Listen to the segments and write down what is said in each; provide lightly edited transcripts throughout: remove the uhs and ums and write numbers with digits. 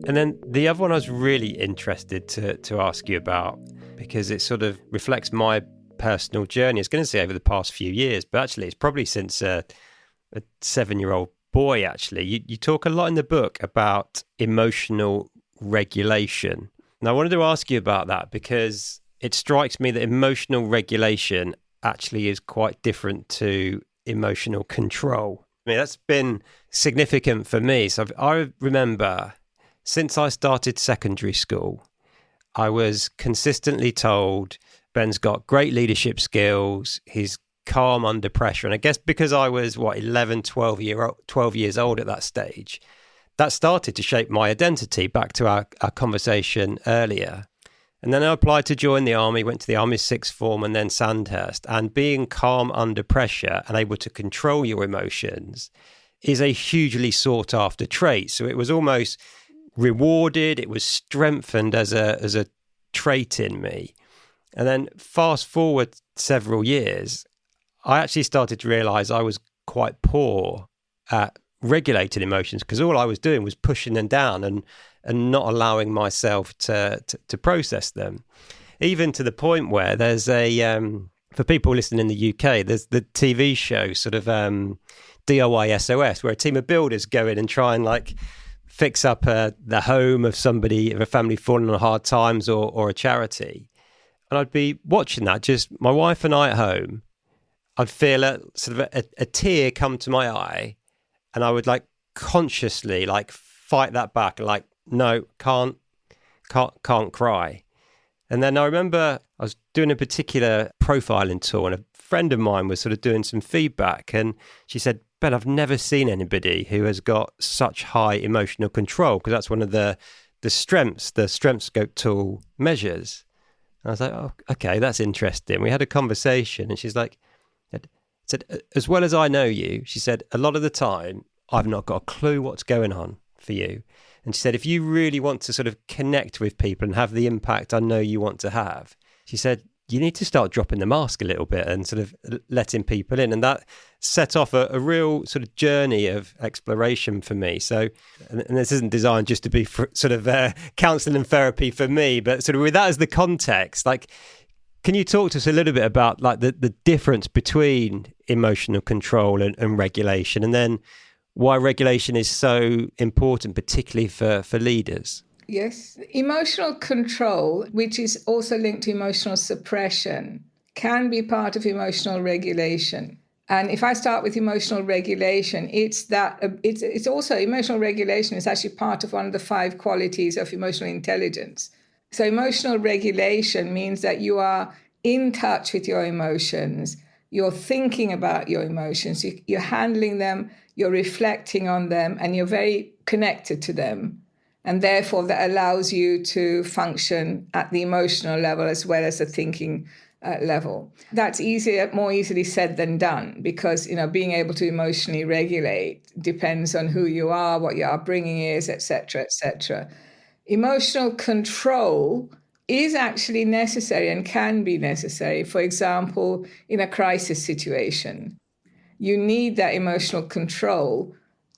And then the other one I was really interested to ask you about, because it sort of reflects my personal journey. I was going to say over the past few years, but actually it's probably since a 7-year-old boy, actually. You talk a lot in the book about emotional regulation. And I wanted to ask you about that because it strikes me that emotional regulation actually is quite different to emotional control. I mean, that's been significant for me. So I remember since I started secondary school, I was consistently told, Ben's got great leadership skills, he's calm under pressure. And I guess because I was, 12 years old at that stage, that started to shape my identity, back to our conversation earlier. And then I applied to join the army, went to the Army Sixth Form and then Sandhurst. And being calm under pressure and able to control your emotions is a hugely sought after trait. So it was almost rewarded, it was strengthened as a trait in me. And then fast forward several years, I actually started to realize I was quite poor at regulating emotions because all I was doing was pushing them down and not allowing myself to process them. Even to the point where there's for people listening in the UK, there's the TV show sort of DIY SOS, where a team of builders go in and try and fix up the home of somebody, of a family falling on hard times or a charity. And I'd be watching that, just my wife and I at home. I'd feel a tear come to my eye, and I would consciously fight that back and no, can't cry. And then I remember I was doing a particular profiling tour, and a friend of mine was sort of doing some feedback, and she said, Ben, I've never seen anybody who has got such high emotional control, because that's one of the strengths the Strength Scope tool measures. And I was like, oh, okay, that's interesting. We had a conversation, and she's like, said, as well as I know you, she said, a lot of the time, I've not got a clue what's going on for you. And she said, if you really want to sort of connect with people and have the impact I know you want to have, she said, you need to start dropping the mask a little bit and sort of letting people in. And that set off a real sort of journey of exploration for me. So, and this isn't designed just to be sort of counselling and therapy for me, but sort of with that as the context, can you talk to us a little bit about the difference between emotional control and regulation, and then why regulation is so important, particularly for leaders? Yes. Emotional control, which is also linked to emotional suppression, can be part of emotional regulation. And if I start with emotional regulation, it's also emotional regulation is actually part of one of the 5 qualities of emotional intelligence. So emotional regulation means that you are in touch with your emotions, you're thinking about your emotions, you're handling them, you're reflecting on them, and you're very connected to them. And therefore, that allows you to function at the emotional level as well as the thinking level. That's more easily said than done, because being able to emotionally regulate depends on who you are, what your upbringing is, etc., etc. Emotional control is actually necessary and can be necessary. For example, in a crisis situation, you need that emotional control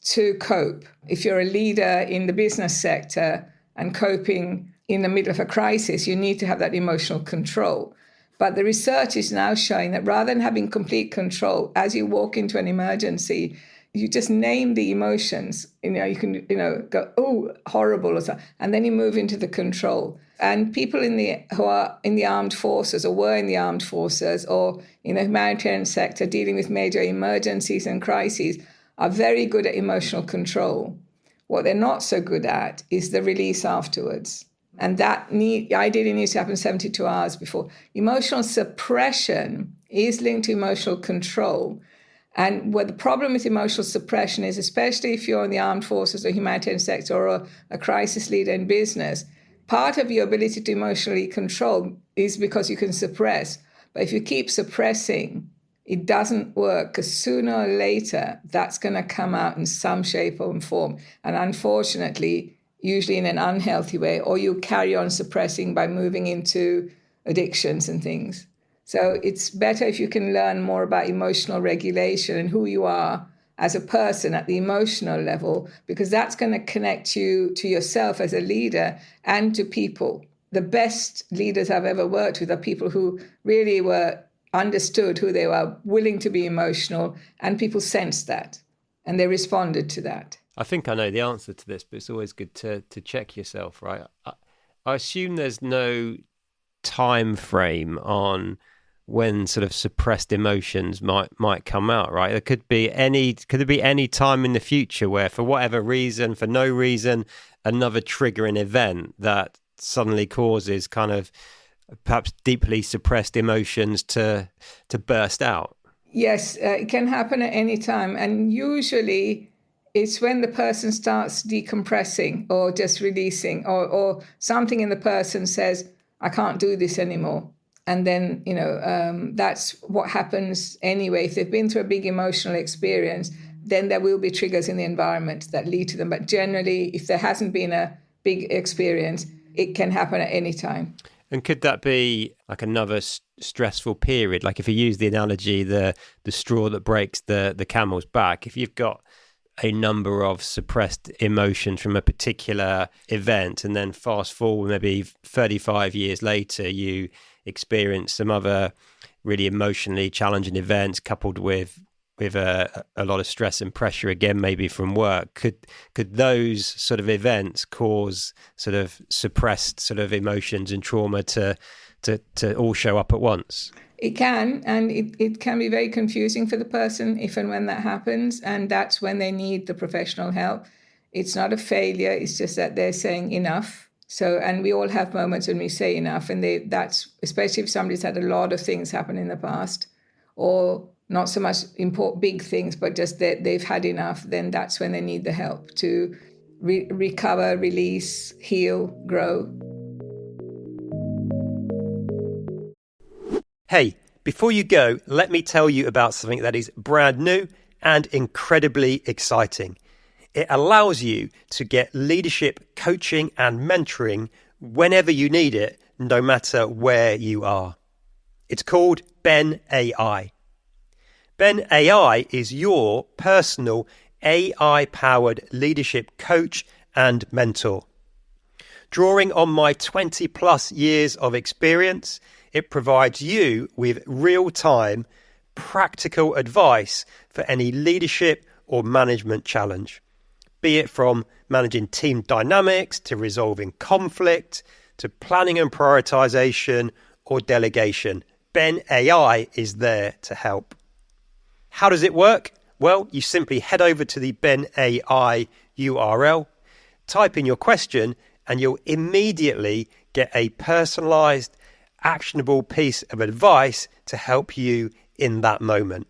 to cope. If you're a leader in the business sector and coping in the middle of a crisis, you need to have that emotional control. But the research is now showing that rather than having complete control, as you walk into an emergency, you just name the emotions. You can go, oh, horrible, or something, and then you move into the control. And people who are in the armed forces or were in the armed forces or in the humanitarian sector dealing with major emergencies and crises are very good at emotional control. What they're not so good at is the release afterwards. And that ideally needs to happen 72 hours before. Emotional suppression is linked to emotional control. And what the problem with emotional suppression is, especially if you're in the armed forces or humanitarian sector or a crisis leader in business, part of your ability to emotionally control is because you can suppress. But if you keep suppressing, it doesn't work, because sooner or later, that's going to come out in some shape or form. And unfortunately, usually in an unhealthy way, or you carry on suppressing by moving into addictions and things. So it's better if you can learn more about emotional regulation and who you are as a person at the emotional level, because that's going to connect you to yourself as a leader and to people. The best leaders I've ever worked with are people who really were understood who they were, willing to be emotional, and people sensed that and they responded to that. I think I know the answer to this, but it's always good to check yourself, right? I assume there's no time frame on when sort of suppressed emotions might come out, right? Could there be any time in the future where, for whatever reason, for no reason, another triggering event that suddenly causes kind of perhaps deeply suppressed emotions to burst out? Yes, it can happen at any time, and usually it's when the person starts decompressing or just releasing, or something in the person says, I can't do this anymore. And then, that's what happens anyway. If they've been through a big emotional experience, then there will be triggers in the environment that lead to them. But generally, if there hasn't been a big experience, it can happen at any time. And could that be like another stressful period? Like if you use the analogy, the straw that breaks the camel's back, if you've got a number of suppressed emotions from a particular event, and then fast forward maybe 35 years later, you experience some other really emotionally challenging events coupled with a lot of stress and pressure, again, maybe from work. Could those sort of events cause sort of suppressed sort of emotions and trauma to all show up at once? It can, and it can be very confusing for the person if and when that happens, and that's when they need the professional help. It's not a failure, it's just that they're saying enough. So, and we all have moments when we say enough, and that's especially if somebody's had a lot of things happen in the past, or not so much big things, but just that they've had enough, then that's when they need the help to recover, release, heal, grow. Hey, before you go, let me tell you about something that is brand new and incredibly exciting. It allows you to get leadership coaching and mentoring whenever you need it, no matter where you are. It's called Ben AI. Ben AI is your personal AI-powered leadership coach and mentor. Drawing on my 20 plus years of experience, it provides you with real-time, practical advice for any leadership or management challenge, be it from managing team dynamics to resolving conflict to planning and prioritization or delegation. Ben AI is there to help. How does it work? Well, you simply head over to the Ben AI URL, type in your question, and you'll immediately get a personalized, actionable piece of advice to help you in that moment.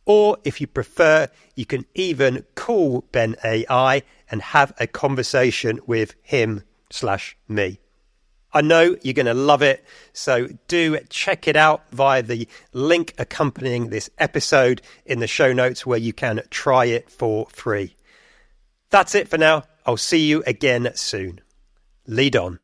Or if you prefer, you can even call Ben AI and have a conversation with him/me. I know you're going to love it, so do check it out via the link accompanying this episode in the show notes where you can try it for free. That's it for now. I'll see you again soon. Lead on.